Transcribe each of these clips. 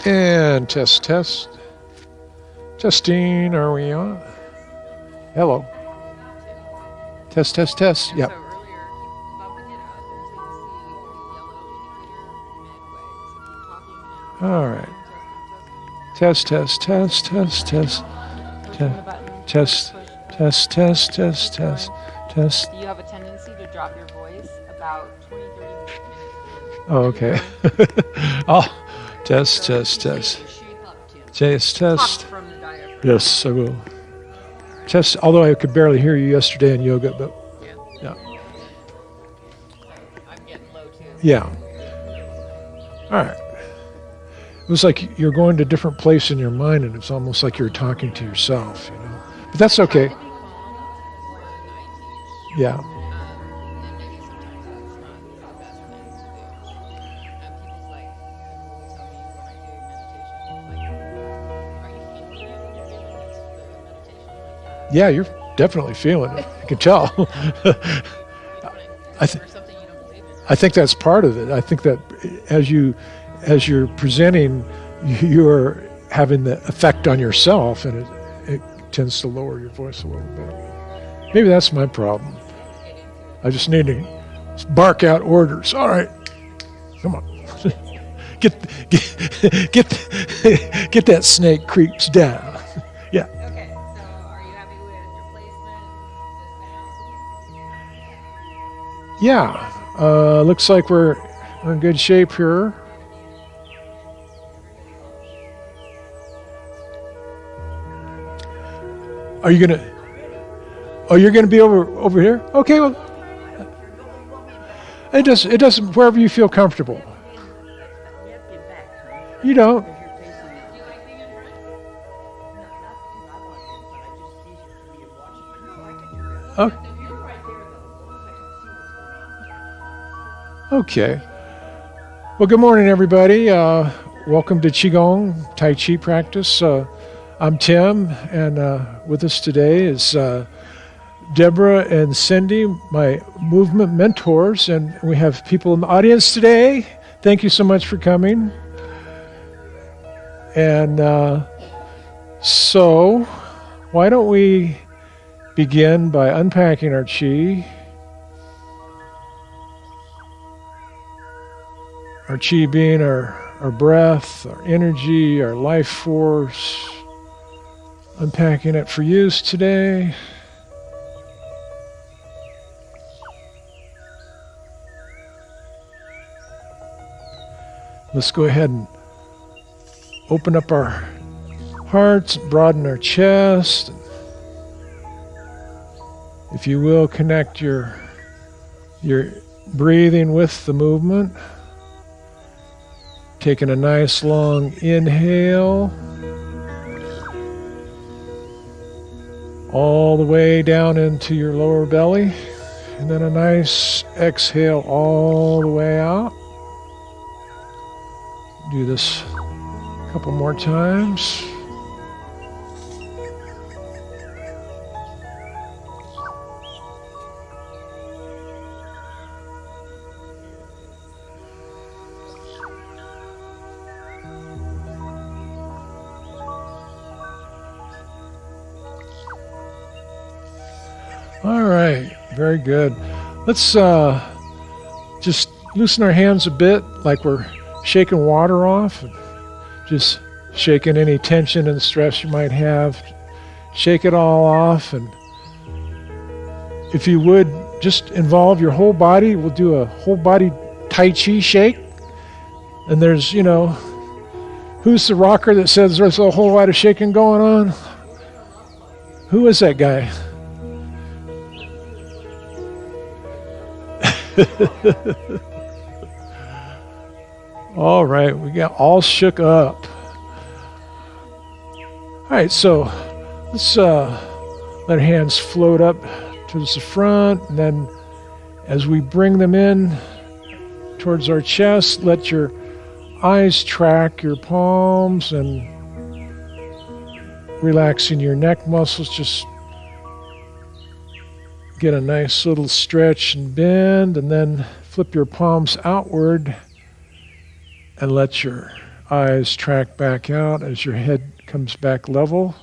And test, test. Testing, are we on? Hello. Test, test, test. Yep. So earlier, keep bumping it up until you see the yellow indicator midway. So keep talking and All right. testing, Test, test, test, test, test. pushing the button. Test, Push. test, test, test, Keep going. test, test. You have a tendency to drop your voice about 20, 30 minutes in. Oh, okay. Oh, test, So test, you test. shake up, Tim. Test, Talk test. from the diaphragm. Yes, I will. Test, although I could barely hear you yesterday in yoga, but Yeah. yeah. I'm getting low too. Yeah. All right. It was like you're going to a different place in your mind, and it's almost like you're talking to yourself, you know. But that's okay. Try to be calm when I teach. Yeah. And maybe sometimes that's not the best thing to do. People's like, will tell me when I do meditation, like, are you feeling it when you're doing this, the meditation? Like, Yeah, you're definitely feeling it. I can tell. you don't want I to th- or something you don't believe in. I think that's part of it. I think that as you're presenting, you're having the effect on yourself, and it tends to lower your voice a little bit. Maybe that's my problem. Get into it. I just need to bark out orders. All right, come on, get get that snake creeps down. Yeah, Okay, so are you happy with your placement? This yeah. Looks like we're in good shape here. Are you gonna? Oh, you're gonna be over here? Okay, well, it doesn't wherever you feel comfortable. You don't. Do you like being in front? Oh, okay. Well, good morning, everybody. Welcome to Qigong Tai Chi practice. I'm Tim, and with us today is Deborah and Cindy, my movement mentors, and we have people in the audience today. Thank you so much for coming. And so, why don't we begin by unpacking our chi. Our chi being our breath, our energy, our life force. Unpacking it for use today. Let's go ahead and open up our hearts, broaden our chest. If you will, connect your breathing with the movement. Taking a nice long inhale. All the way down into your lower belly. And then a nice exhale all the way out. Do this a couple more times. All right, very good. Let's just loosen our hands a bit like we're shaking water off. Just shaking any tension and stress you might have. Shake it all off, and if you would, just involve your whole body. We'll do a whole body Tai Chi shake. And there's, who's the rocker that says there's a whole lot of shaking going on? Who is that guy? All right, we got all shook up. All right, so let's let our hands float up towards the front, and then as we bring them in towards our chest, let your eyes track your palms and relaxing your neck muscles. Just get a nice little stretch and bend, and then flip your palms outward And let your eyes track back out as your head comes back level.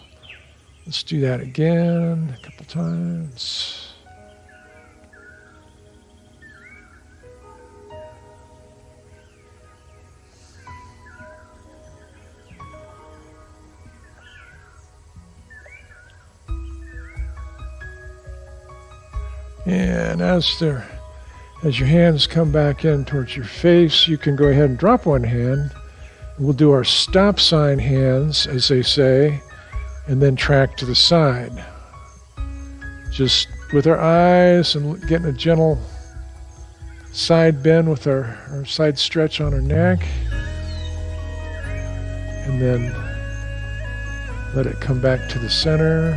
Let's do that again a couple times. And as your hands come back in towards your face, you can go ahead and drop one hand. We'll do our stop sign hands, as they say, and then track to the side. Just with our eyes and getting a gentle side bend with our side stretch on our neck. And then let it come back to the center.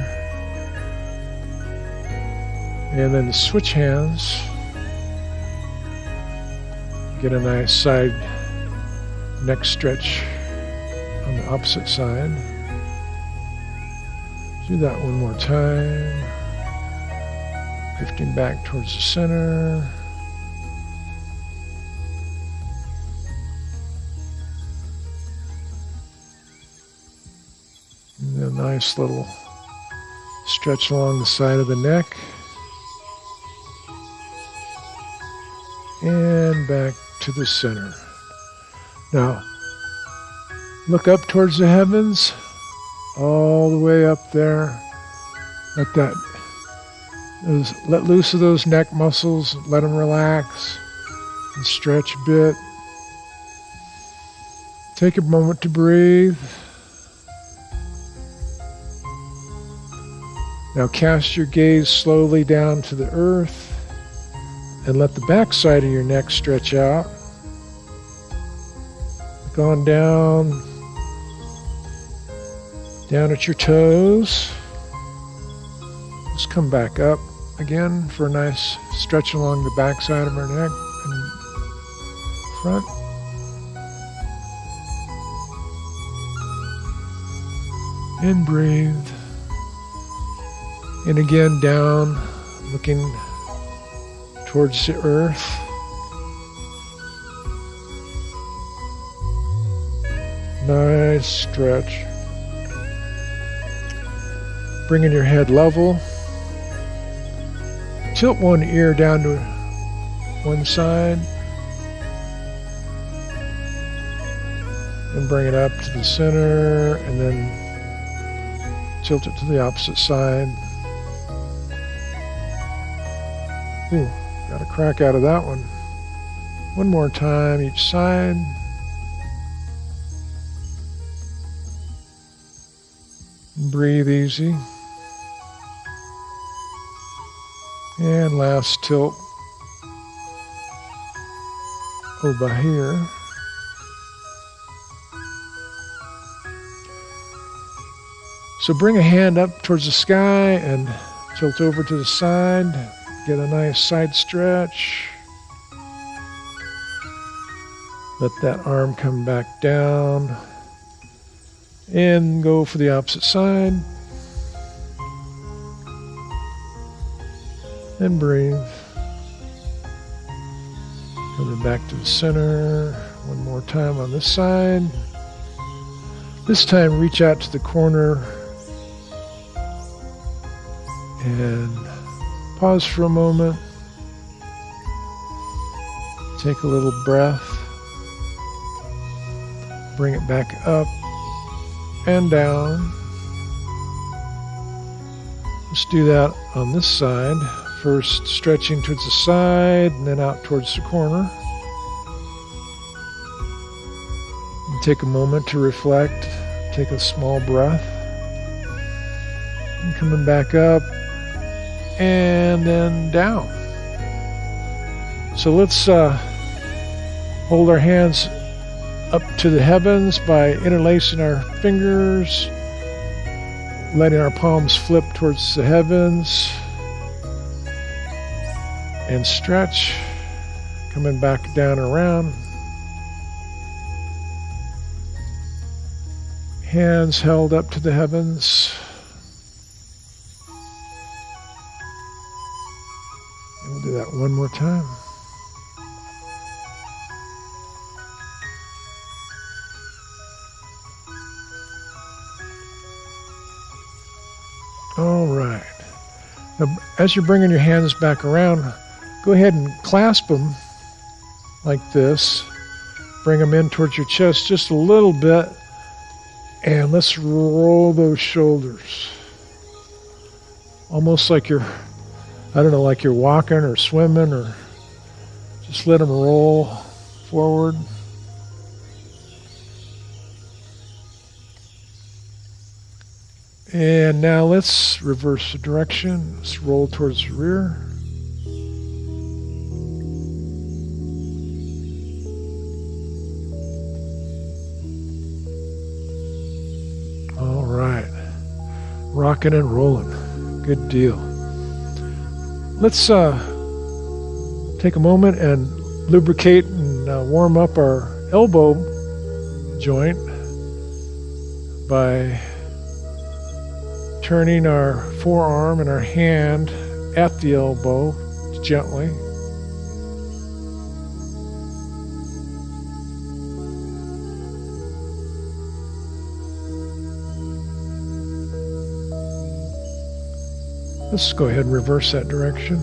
And then switch hands. Get a nice side neck stretch on the opposite side. Do that one more time. Drifting back towards the center. And then a nice little stretch along the side of the neck. And back to the center. Now, look up towards the heavens, all the way up there. Let loose of those neck muscles, let them relax and stretch a bit. Take a moment to breathe. Now cast your gaze slowly down to the earth. And let the back side of your neck stretch out. Going down at your toes. Just come back up again for a nice stretch along the back side of our neck and front. And breathe. And again down, looking towards the earth. Nice stretch. Bringing your head level. Tilt one ear down to one side. And bring it up to the center, and then tilt it to the opposite side. Ooh. Got a crack out of that one. One more time each side. Breathe easy. And last tilt over here. So bring a hand up towards the sky and tilt over to the side. Get a nice side stretch. Let that arm come back down. And go for the opposite side. And breathe. Coming back to the center. One more time on this side. This time reach out to the corner. And pause for a moment. Take a little breath. Bring it back up and down. Let's do that on this side. First stretching towards the side and then out towards the corner. And take a moment to reflect. Take a small breath. And coming back up. And then down. So let's hold our hands up to the heavens by interlacing our fingers, letting our palms flip towards the heavens, and stretch, coming back down and around. Hands held up to the heavens. We'll do that one more time. All right. Now, as you're bringing your hands back around, go ahead and clasp them like this. Bring them in towards your chest just a little bit. And let's roll those shoulders. Almost like you're, I don't know, like you're walking or swimming, or just let them roll forward. And now let's reverse the direction. Let's roll towards the rear. All right. Rocking and rolling. Good deal. Let's take a moment and lubricate and warm up our elbow joint by turning our forearm and our hand at the elbow gently. Let's go ahead and reverse that direction.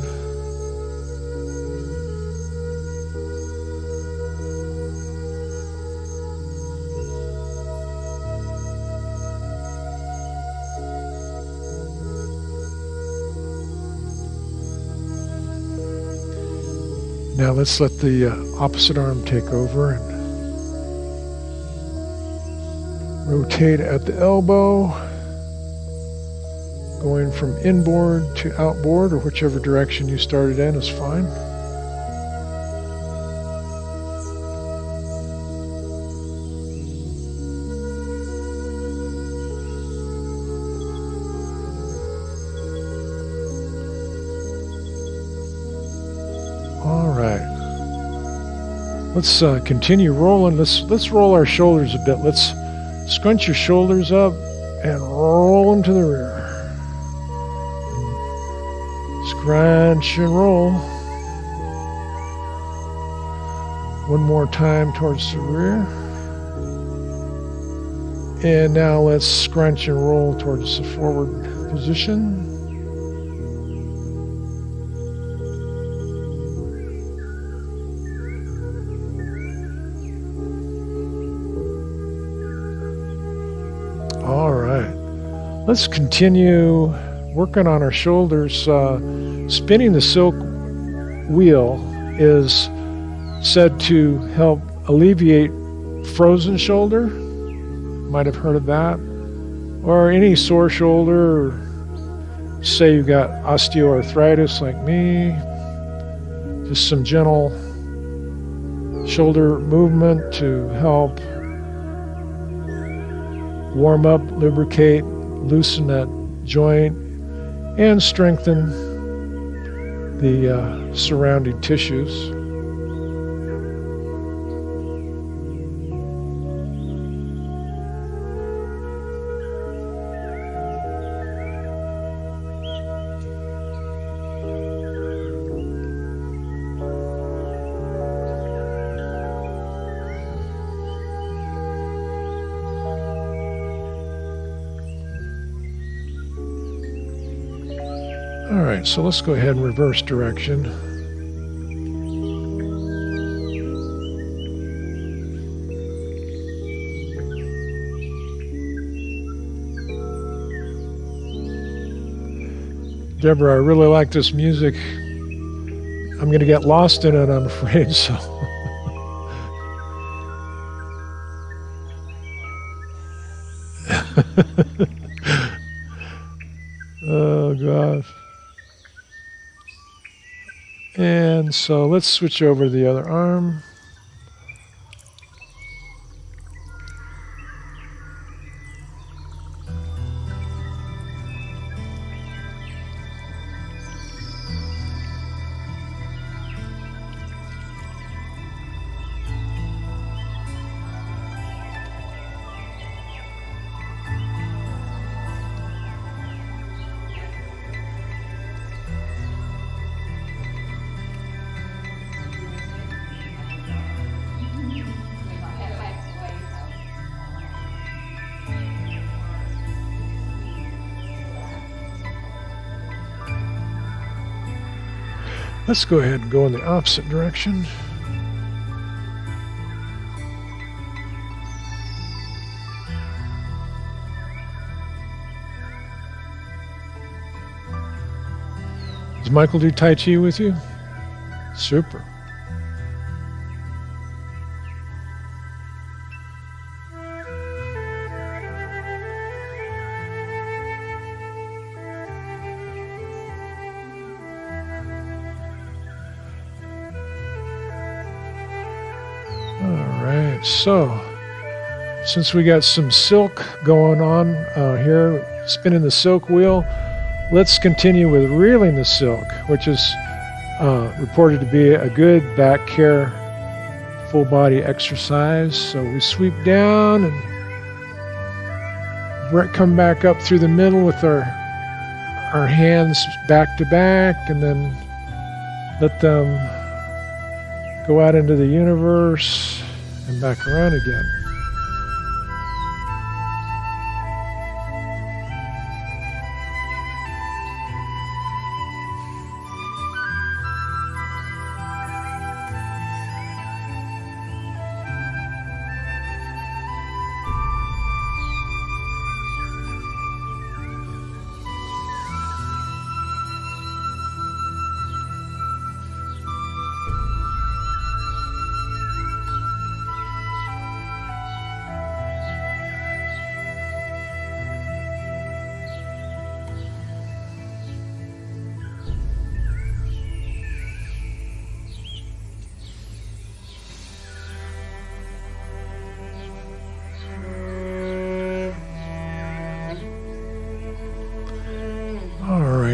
Now let's let the opposite arm take over and rotate at the elbow, going from inboard to outboard, or whichever direction you started in is fine. All right. Let's continue rolling. Let's roll our shoulders a bit. Let's scrunch your shoulders up and roll them to the rear. Scrunch and roll. One more time towards the rear. And now let's scrunch and roll towards the forward position. All right. Let's continue working on our shoulders. Spinning the silk wheel is said to help alleviate frozen shoulder. Might have heard of that. Or any sore shoulder. Or say you got osteoarthritis like me. Just some gentle shoulder movement to help warm up, lubricate, loosen that joint, and strengthen the surrounding tissues. All right, so let's go ahead and reverse direction. Deborah, I really like this music. I'm going to get lost in it, I'm afraid, so. Oh, gosh. And so let's switch over to the other arm. Let's go ahead and go in the opposite direction. Does Michael do Tai Chi with you? Super. All right, so since we got some silk going on here, spinning the silk wheel, let's continue with reeling the silk, which is reported to be a good back care, full body exercise. So we sweep down and come back up through the middle with our hands back to back, and then let them go out into the universe and back around again.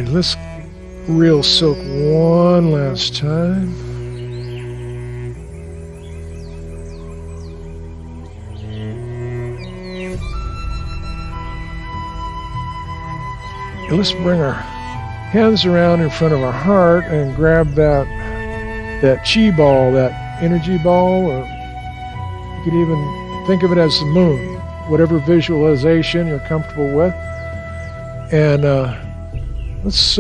Let's reel silk one last time. And let's bring our hands around in front of our heart and grab that chi ball, that energy ball, or you could even think of it as the moon, whatever visualization you're comfortable with. And let's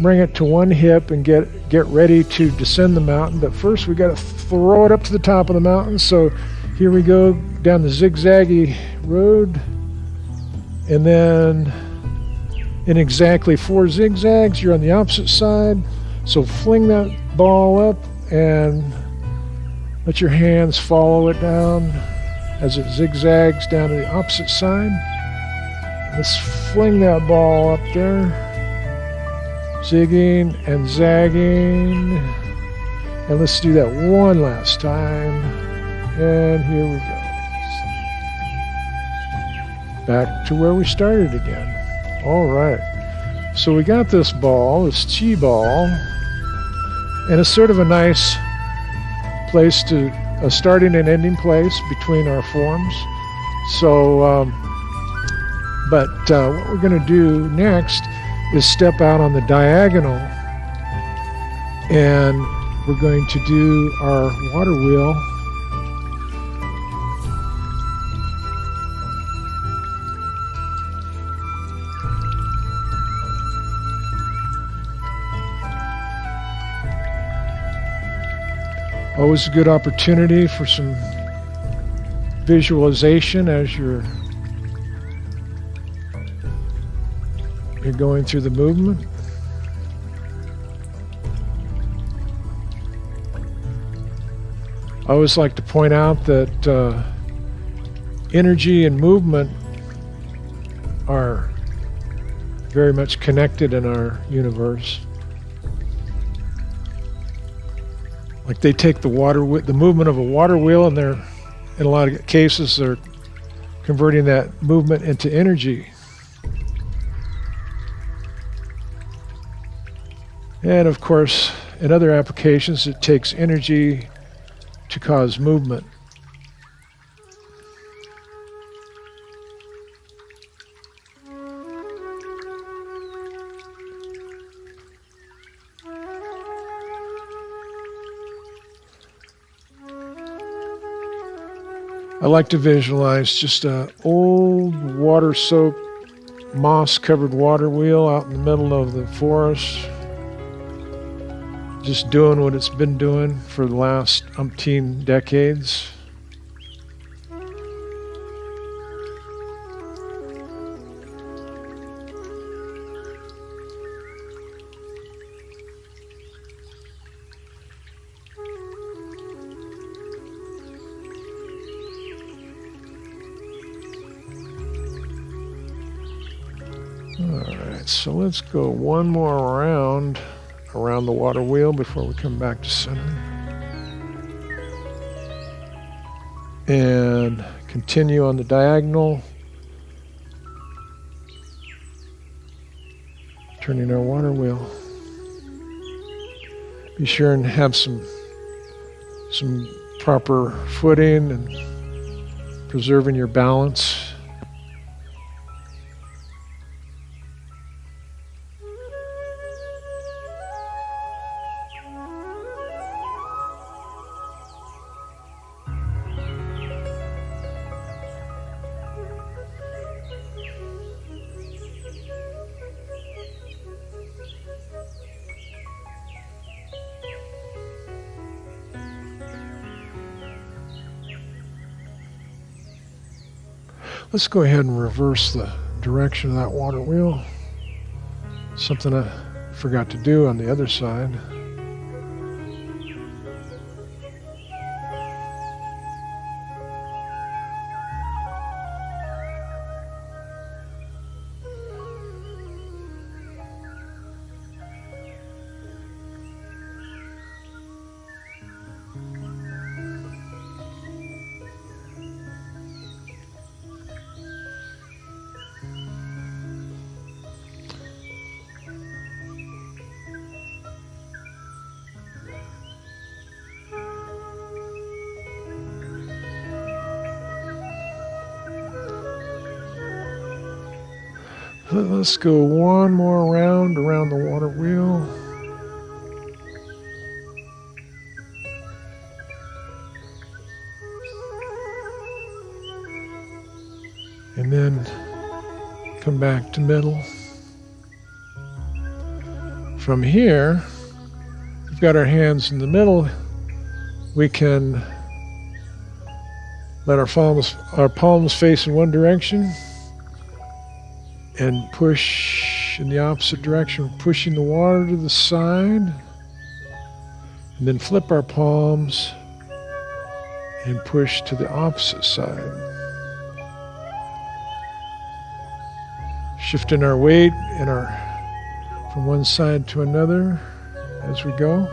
bring it to one hip and get ready to descend the mountain. But first we got to throw it up to the top of the mountain. So here we go down the zigzaggy road, and then in exactly 4 zigzags you're on the opposite side. So fling that ball up and let your hands follow it down as it zigzags down to the opposite side. Let's fling that ball up there, zigging and zagging. And let's do that one last time. And here we go. Back to where we started again. All right. So we got this ball, this chi ball, and it's sort of a nice place to, a starting and ending place between our forms. So, but what we're going to do next is step out on the diagonal, and we're going to do our water wheel. Always a good opportunity for some visualization as you're going through the movement. I always like to point out that energy and movement are very much connected in our universe. Like they take the movement of a water wheel, and they're, in a lot of cases, they're converting that movement into energy. And of course, in other applications, it takes energy to cause movement. I like to visualize just an old water-soaked, moss-covered water wheel out in the middle of the forest. just doing what it's been doing for the last umpteen decades. Alright, so let's go one more round around the water wheel before we come back to center. And continue on the diagonal, turning our water wheel. Be sure and have some proper footing and preserving your balance. Let's go ahead and reverse the direction of that water wheel. Something I forgot to do on the other side. Let's go one more round around the water wheel. And then come back to middle. From here, we've got our hands in the middle. We can let our palms face in one direction and push in the opposite direction, pushing the water to the side, and then flip our palms and push to the opposite side. Shifting our weight and from one side to another as we go.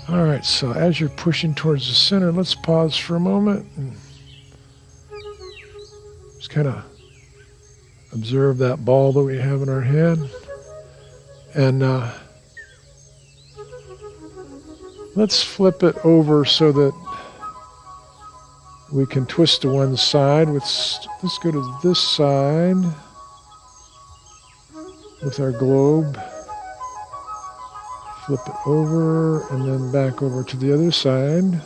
All right, so as you're pushing towards the center, let's pause for a moment and just kind of observe that ball that we have in our hand. And let's flip it over so that we can twist to one side. Let's go to this side with our globe. Flip it over and then back over to the other side.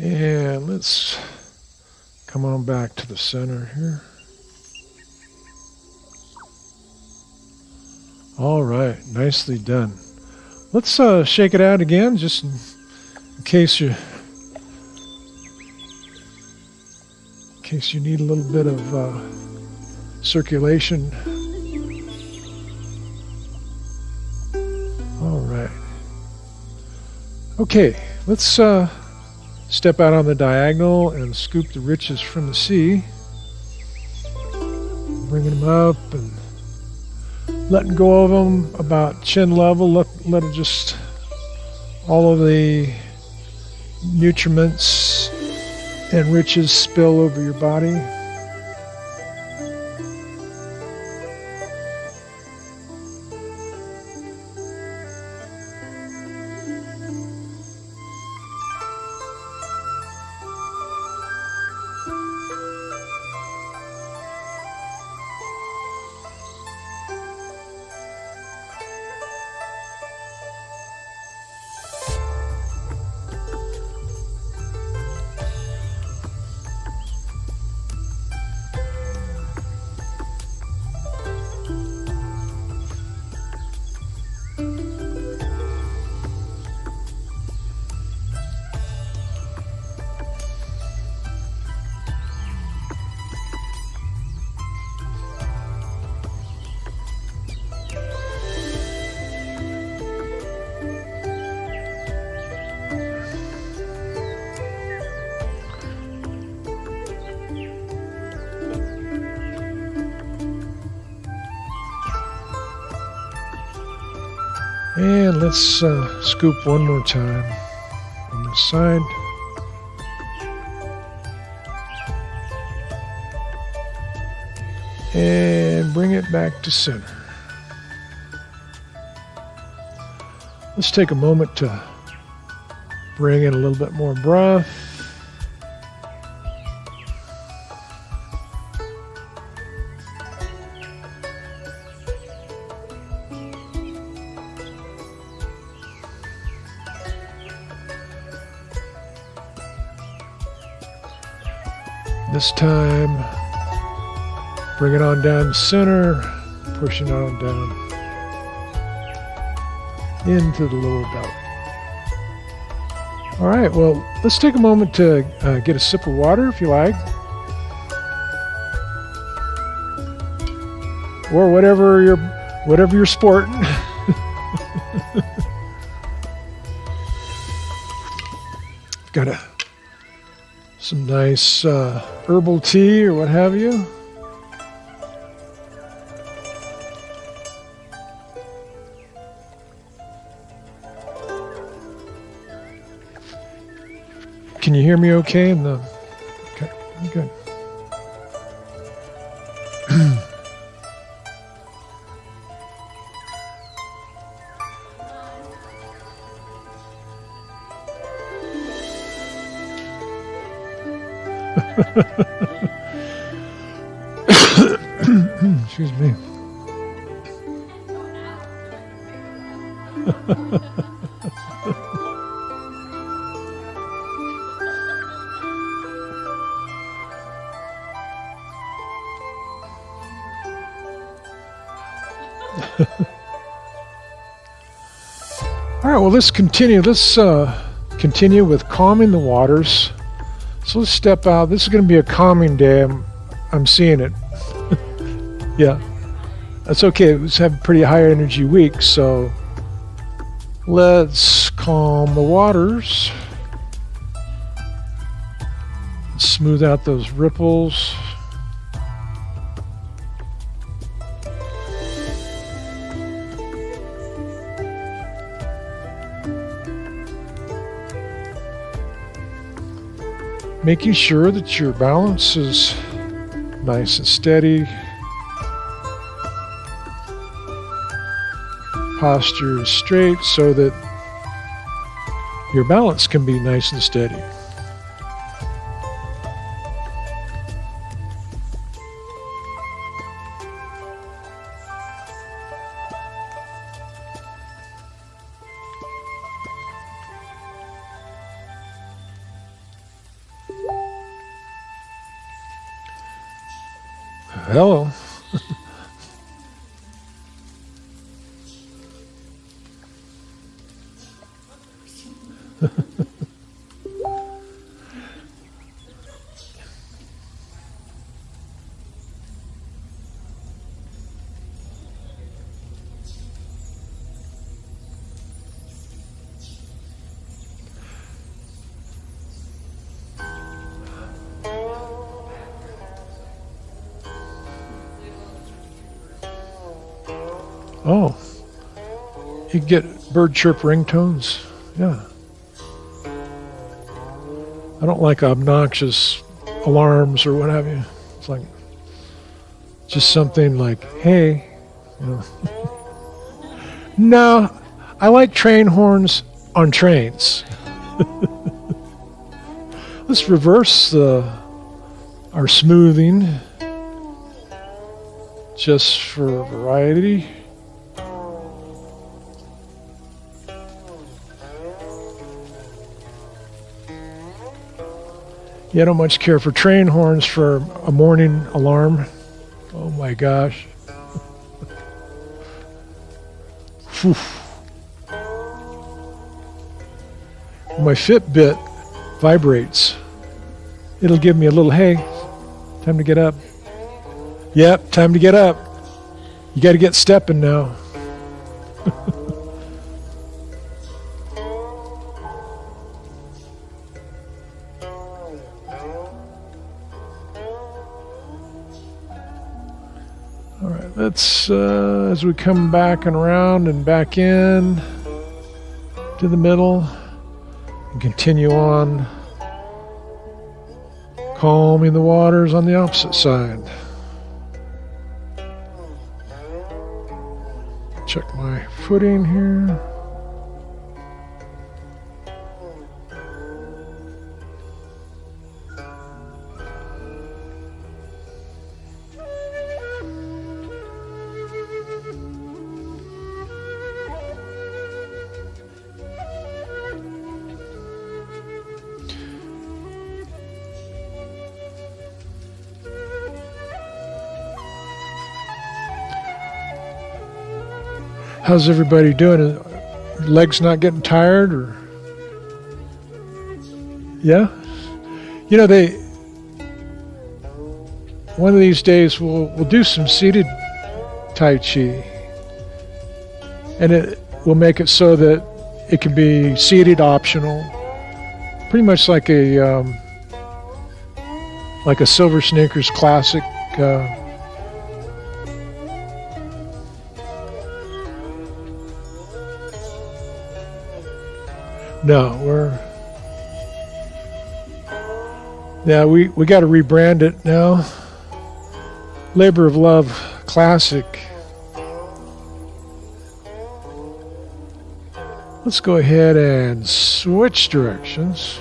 And let's come on back to the center here. All right, nicely done. Let's shake it out again, just in case you need a little bit of circulation. All right. Okay, let's step out on the diagonal and scoop the riches from the sea. Bringing them up and letting go of them about chin level. Let it just, all of the nutriments and riches spill over your body. And let's scoop one more time on this side. And bring it back to center. Let's take a moment to bring in a little bit more breath. This time, bring it on down the center, pushing on down into the lower belly. All right, well, let's take a moment to get a sip of water if you like. Or whatever you're sporting. Got some nice herbal tea or what have you. Can you hear me okay? Okay, good. Excuse me. All right, well, let's continue. Let's continue with calming the waters. So let's step out. This is going to be a calming day. I'm seeing it. Yeah, that's okay. Let's have a pretty high energy week. So let's calm the waters. Smooth out those ripples. Making sure that your balance is nice and steady. Posture is straight so that your balance can be nice and steady. Hello. Oh, you can get bird chirp ringtones. Yeah. I don't like obnoxious alarms or what have you. It's like just something like, hey, you know. No, I like train horns on trains. Let's reverse our smoothing just for variety. Yeah, I don't much care for train horns for a morning alarm. Oh my gosh. Whew. My Fitbit vibrates. It'll give me a little, hey, time to get up. Yep, time to get up. You got to get stepping now. All right, let's, as we come back and around and back in to the middle and continue on calming the waters on the opposite side. Check my footing here. How's everybody doing? Legs not getting tired, or yeah? You know, one of these days we'll do some seated Tai Chi, and we'll make it so that it can be seated optional, pretty much like a Silver Sneakers classic. No, we got to rebrand it now. Labor of Love Classic. Let's go ahead and switch directions.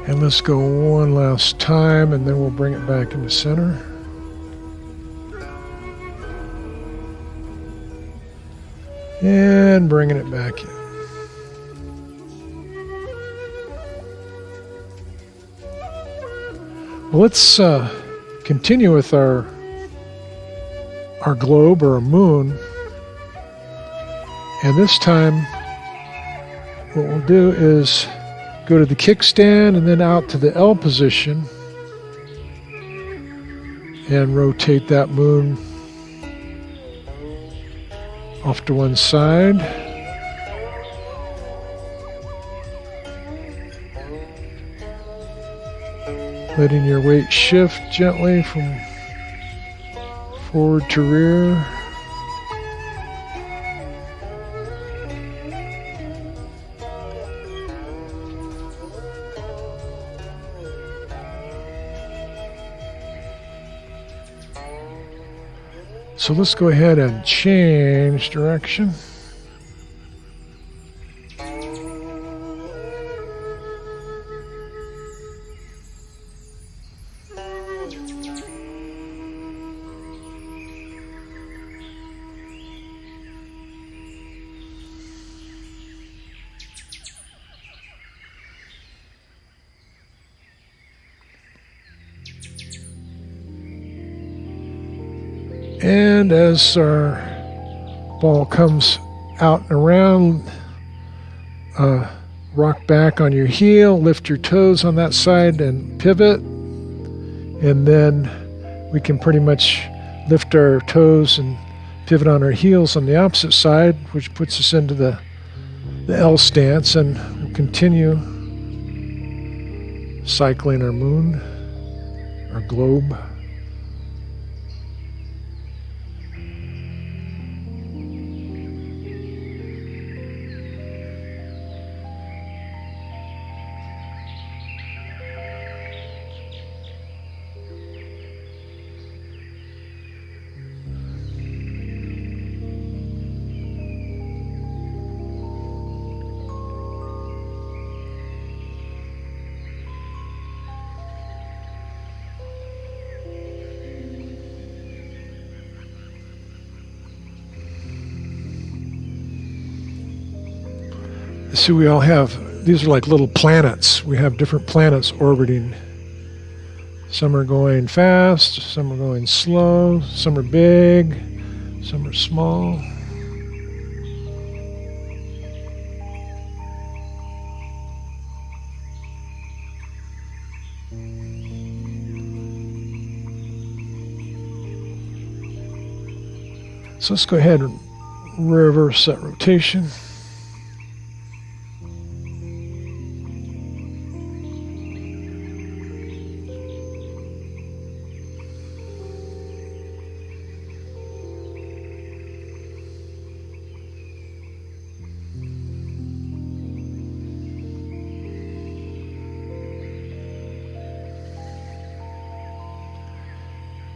And let's go one last time, and then we'll bring it back into center. And bringing it back in. Well, let's continue with our globe or a moon. And this time, what we'll do is go to the kickstand and then out to the L position and rotate that moon off to one side. Letting your weight shift gently from forward to rear. So let's go ahead and change direction. And as our ball comes out and around, rock back on your heel, lift your toes on that side and pivot. And then we can pretty much lift our toes and pivot on our heels on the opposite side, which puts us into the L stance, and we'll continue cycling our moon, our globe. See, we all have, these are like little planets. We have different planets orbiting. Some are going fast, some are going slow, some are big, some are small. So let's go ahead and reverse that rotation.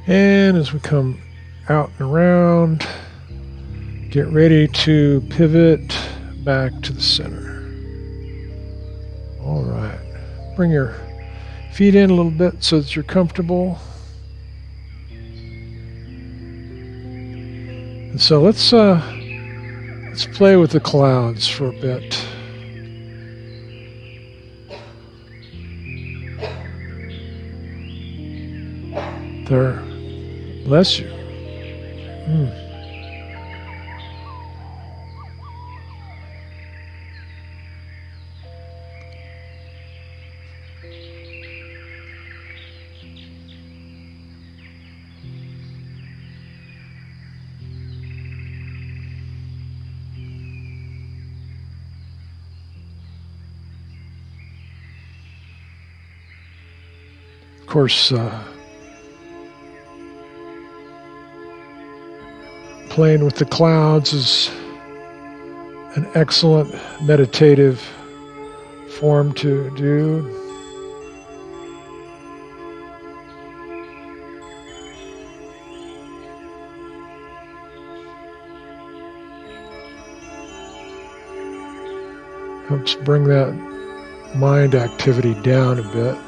And as we come out and around, get ready to pivot back to the center. All right. Bring your feet in a little bit so that you're comfortable. And so let's play with the clouds for a bit. There. Bless you. Of course, playing with the clouds is an excellent meditative form to do. Helps bring that mind activity down a bit.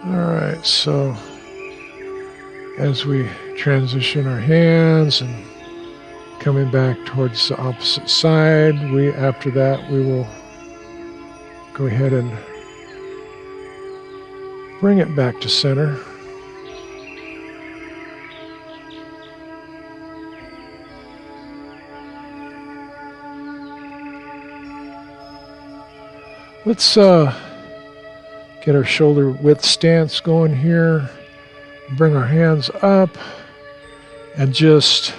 All right, so as we transition our hands and coming back towards the opposite side, after that we will go ahead and bring it back to center. Let's get our shoulder width stance going here. Bring our hands up and just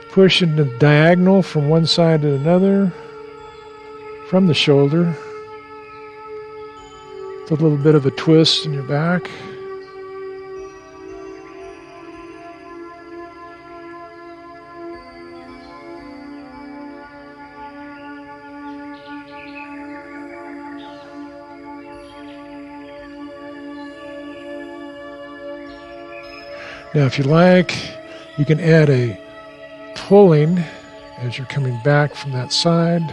push in the diagonal from one side to another from the shoulder. With a little bit of a twist in your back. Now, if you like, you can add a pulling as you're coming back from that side.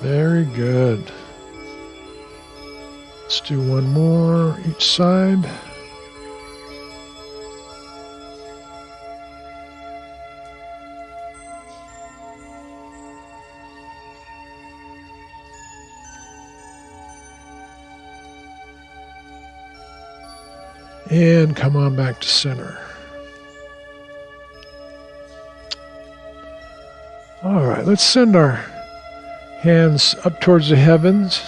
Very good. Let's do one more each side. And come on back to center. All right, let's send our hands up towards the heavens.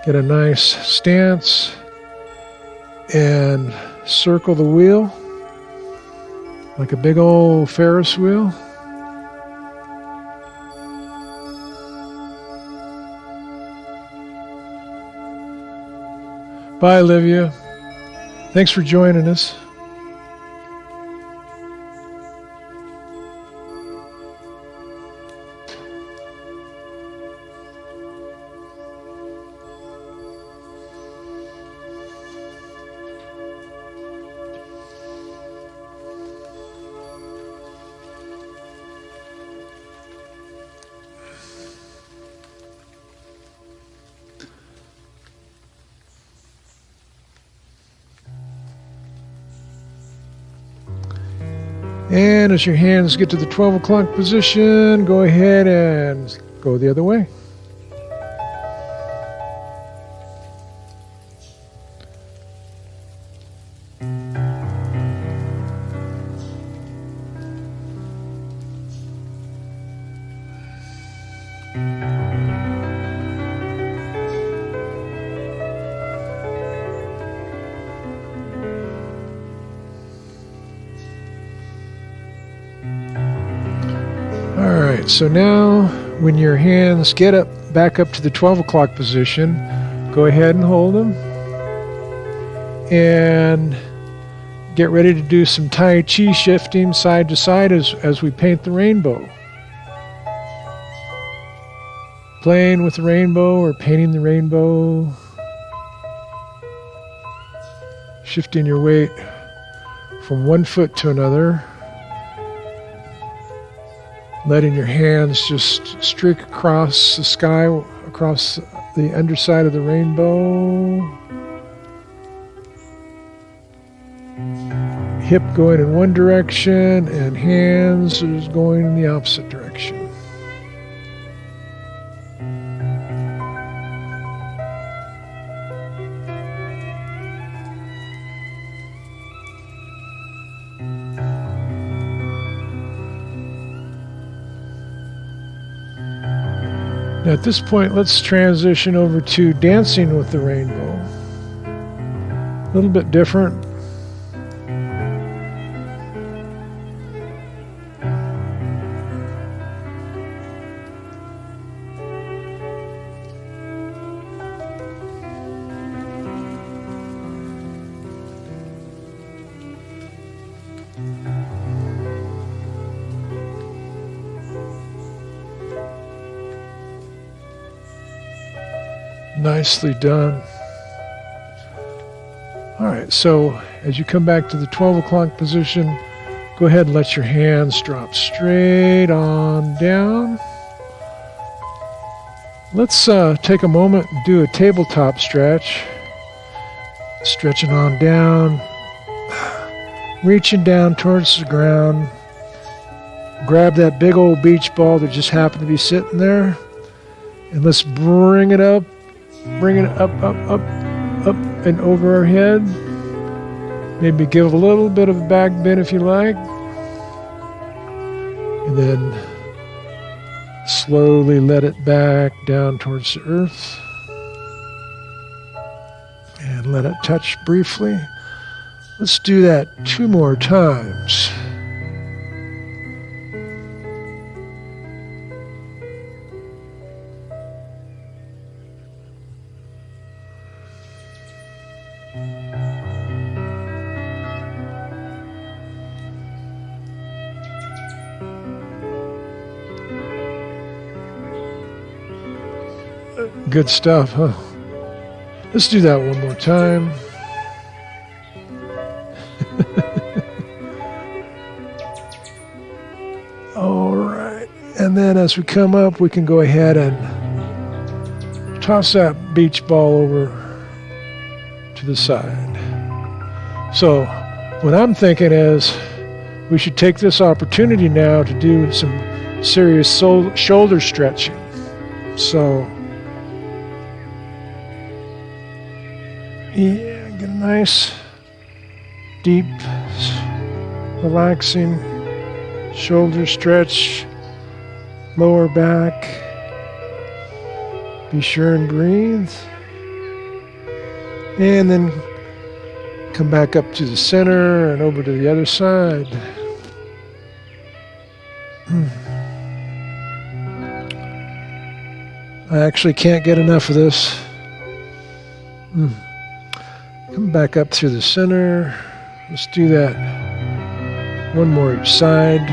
Get a nice stance and circle the wheel like a big old Ferris wheel. Bye, Olivia. Thanks for joining us. And as your hands get to the 12 o'clock position, go ahead and go the other way. Alright, so now when your hands get back up to the 12 o'clock position, go ahead and hold them. And get ready to do some Tai Chi shifting side to side as we paint the rainbow. Playing with the rainbow or painting the rainbow. Shifting your weight from one foot to another. Letting your hands just streak across the sky, across the underside of the rainbow. Hip going in one direction and hands is going in the opposite direction. Now at this point, let's transition over to dancing with the rainbow. A little bit different. Nicely done. All right, so as you come back to the 12 o'clock position, go ahead and let your hands drop straight on down. Let's take a moment and do a tabletop stretch. Stretching on down, reaching down towards the ground. Grab that big old beach ball that just happened to be sitting there, and let's bring it up, up and over our head. Maybe give a little bit of a back bend if you like. And then slowly let it back down towards the earth. And let it touch briefly. Let's do that 2 more times. Good stuff, huh? Let's do that one more time. All right. And then as we come up, we can go ahead and toss that beach ball over to the side. So what I'm thinking is we should take this opportunity now to do some serious shoulder stretching. So yeah, get a nice, deep, relaxing shoulder stretch, lower back. Be sure and breathe. And then come back up to the center and over to the other side. I actually can't get enough of this. Come back up through the center. Let's do that. 1 more each side.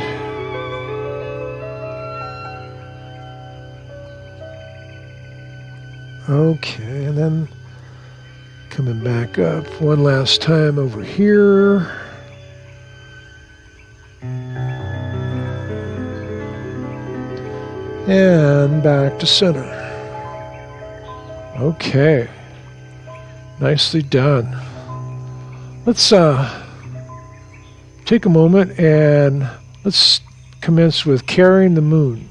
Okay, and then coming back up 1 last time over here. And back to center. Okay. Nicely done. Let's take a moment and let's commence with carrying the moon.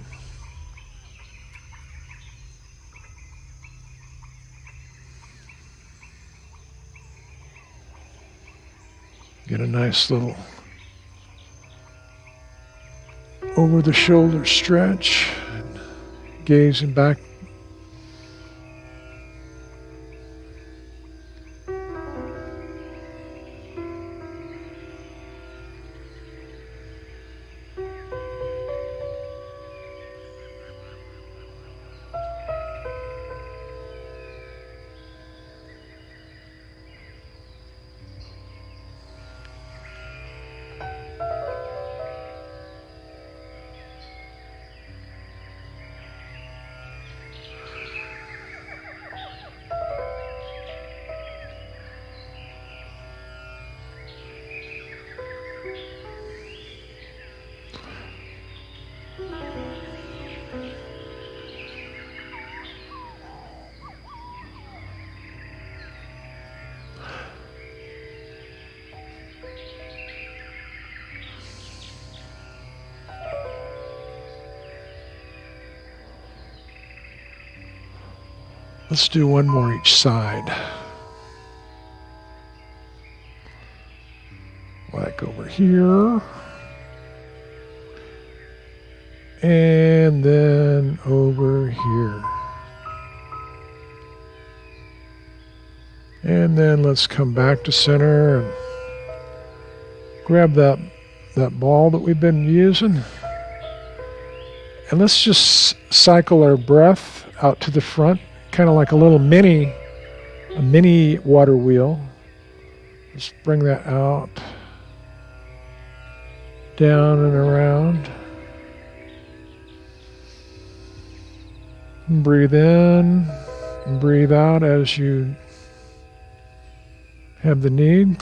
Get a nice little over the shoulder stretch, gazing back. Let's do 1 more each side. Like over here. And then over here. And then let's come back to center and grab that ball that we've been using. And let's just cycle our breath out to the front, kind of like a little mini water wheel. Let's bring that out, down and around. And breathe in And breathe out as you have the need.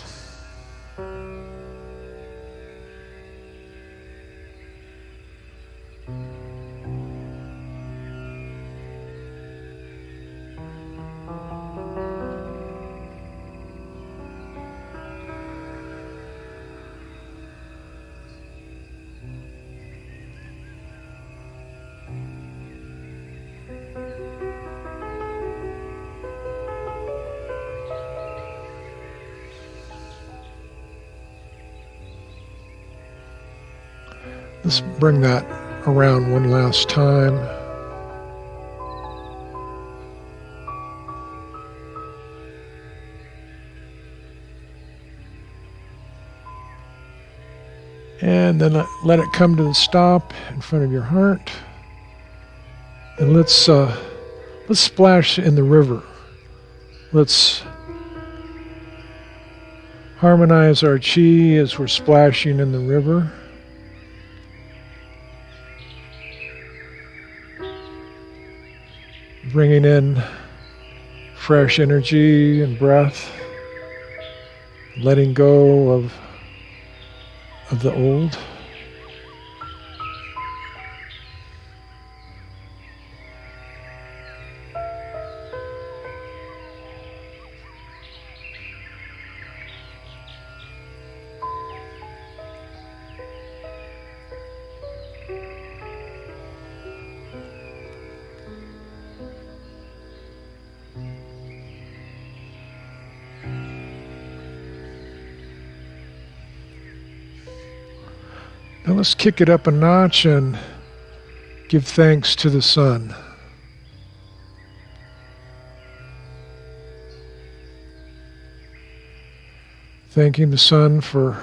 Let's bring that around one last time. And then let it come to the stop in front of your heart. And let's splash in the river. Let's harmonize our chi as we're splashing in the river. Bringing in fresh energy and breath, letting go of the old. Now let's kick it up a notch and give thanks to the sun. Thanking the sun for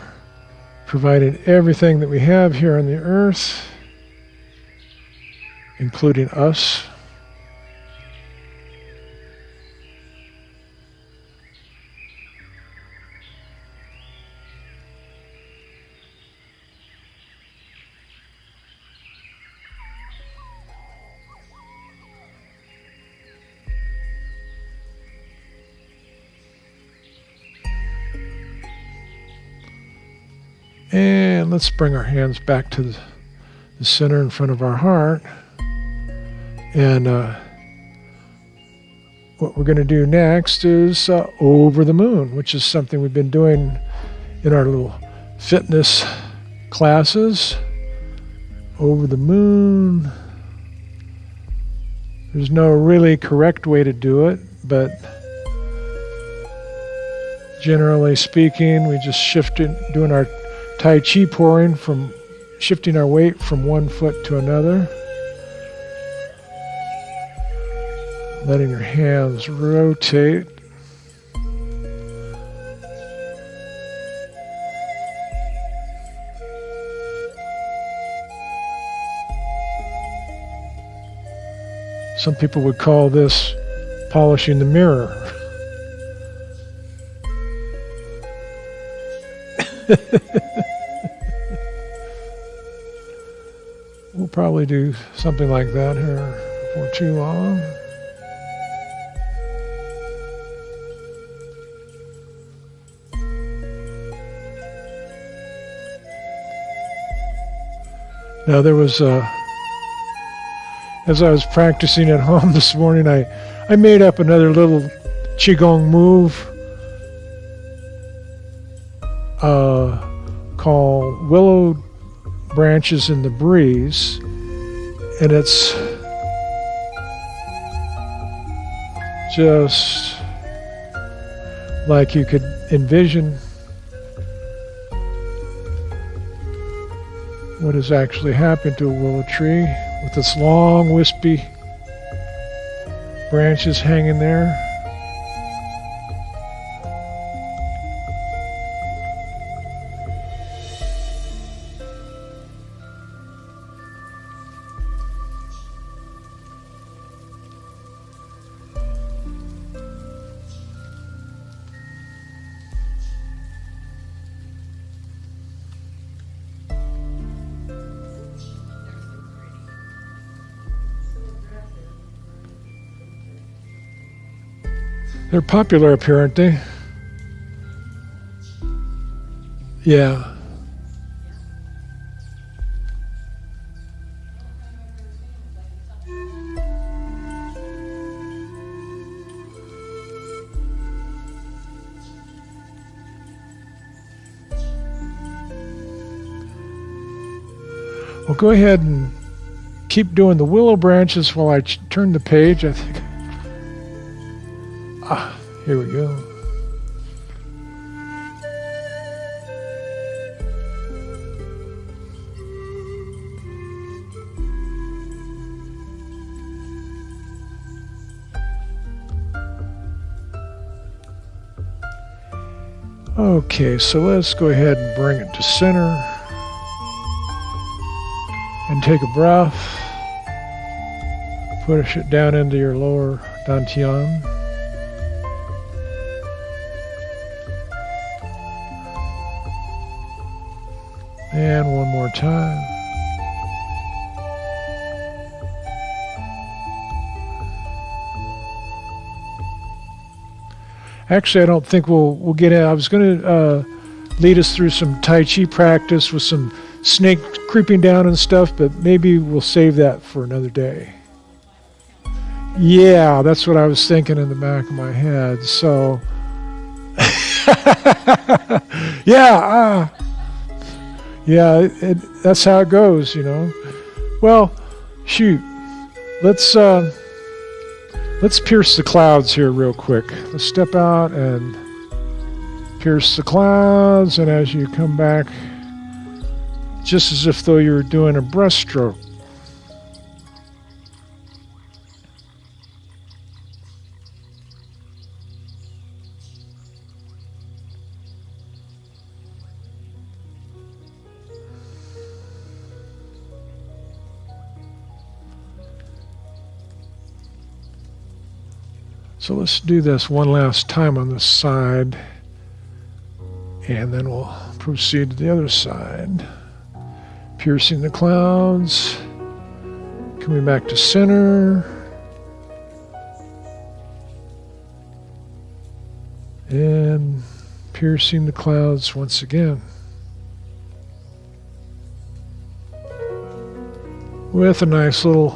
providing everything that we have here on the earth, including us. And let's bring our hands back to the center in front of our heart. And what we're going to do next is over the moon, which is something we've been doing in our little fitness classes. Over the moon. There's no really correct way to do it, but generally speaking, we just shift it, doing our Tai Chi pouring, from shifting our weight from one foot to another. Letting your hands rotate. Some people would call this polishing the mirror. We'll probably do something like that here before too long. Now there was, as I was practicing at home this morning, I made up another little Qigong move called Willow Branches in the Breeze, and it's just like you could envision what is actually happening to a willow tree with its long, wispy branches hanging there. They're popular up here, aren't they? Yeah. Well, go ahead and keep doing the willow branches while I turn the page. I think. Here we go. Okay, so let's go ahead and bring it to center. And take a breath. Push it down into your lower dantian. And one more time. Actually, I don't think we'll get in. I was going to lead us through some Tai Chi practice with some snake creeping down and stuff, but maybe we'll save that for another day. Yeah, that's what I was thinking in the back of my head. So, yeah, that's how it goes, you know. Well, shoot, let's pierce the clouds here real quick. Let's step out and pierce the clouds, and as you come back, just as if though you were doing a breaststroke. So let's do this one last time on this side, and then we'll proceed to the other side. Piercing the clouds, coming back to center, and piercing the clouds once again. With a nice little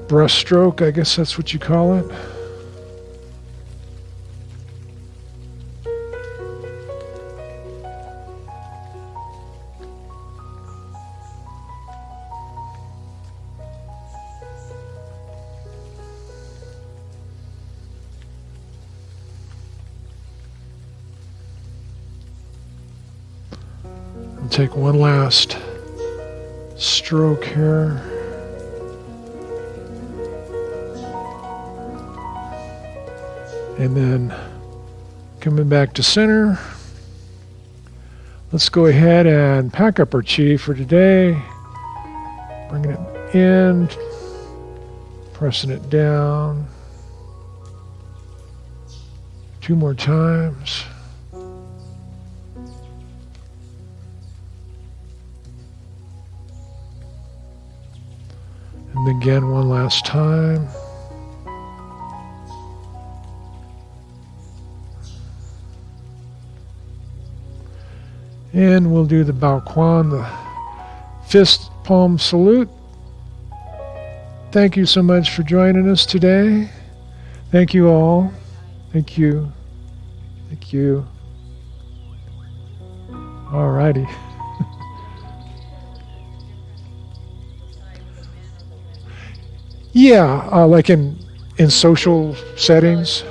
breaststroke, I guess that's what you call it. Take one last stroke here. And then coming back to center. Let's go ahead and pack up our chi for today. Bringing it in, pressing it down. 2 more times. And again, one last time. And we'll do the Bao Quan, the fist palm salute. Thank you so much for joining us today. Thank you all. Thank you. Thank you. All righty. Yeah, like in social settings.